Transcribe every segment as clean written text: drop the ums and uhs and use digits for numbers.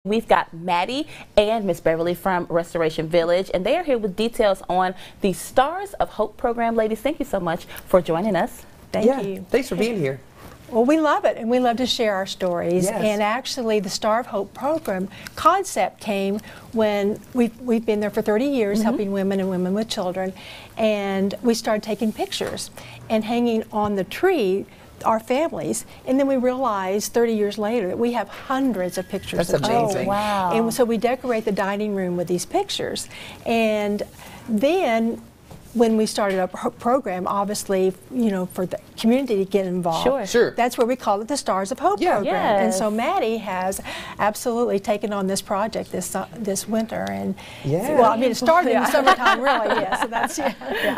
We've got Maddie and Miss Beverly from Restoration Village, and they are here with details on the Stars of Hope program. Ladies, thank you so much for joining us. Thank you. Thanks for being here. Well, we love it, and we love to share our stories. Yes. And actually, the Star of Hope program concept came when we've been there for 30 years, helping women and women with children, and we started taking pictures and hanging on the tree our families, and then we realized 30 years later that we have hundreds of pictures. That's amazing. Oh, wow. And so we decorate the dining room with these pictures. And then when we started our program, obviously, you know, for the community to get involved. Sure. That's where we call it the Stars of Hope program. Yes. And so Maddie has absolutely taken on this project this winter. And well, I mean, it started in the summertime, really. Yeah. So that's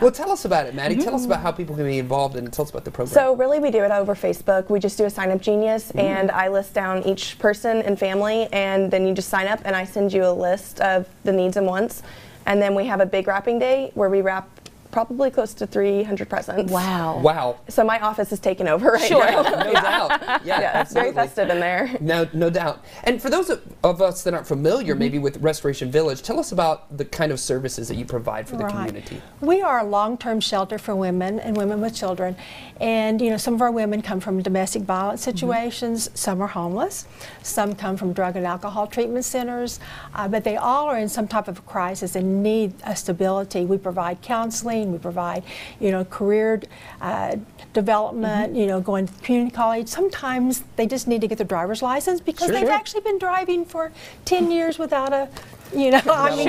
Well, tell us about it, Maddie. Tell us about how people can be involved, and tell us about the program. So really, we do it over Facebook. We just do a Sign Up Genius, and I list down each person and family, and then you just sign up, and I send you a list of the needs and wants. And then we have a big wrapping day where we wrap probably close to 300 presents. Wow. Wow. So my office is taken over right now. No doubt. Yeah, it's very festive in there. No doubt. And for those of us that aren't familiar maybe with Restoration Village, tell us about the kind of services that you provide for the community. We are a long-term shelter for women and women with children. And, you know, some of our women come from domestic violence situations, some are homeless, some come from drug and alcohol treatment centers, but they all are in some type of crisis and need a stability. We provide counseling, we provide, you know, career development, you know, going to community college. Sometimes they just need to get their driver's license because they've actually been driving for 10 years without a, you know, I mean,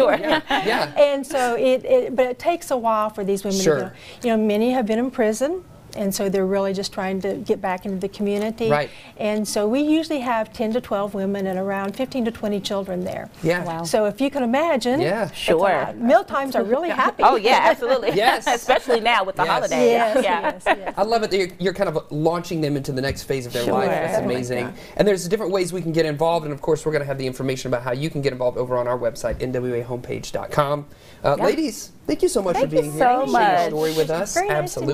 and so but it takes a while for these women to go. You know, many have been in prison, and so they're really just trying to get back into the community. Right. And so we usually have 10 to 12 women and around 15 to 20 children there. Yeah. Wow. So if you can imagine, meal times are really happy. Oh yeah, absolutely. Yes. Especially now with the holidays. Yes. I love it that you're kind of launching them into the next phase of their life. That's amazing. And there's different ways we can get involved, and of course we're going to have the information about how you can get involved over on our website, nwahomepage.com. Ladies, thank you so much for being here. Thank you so much. Sharing your story with us. Very nice to Absolutely.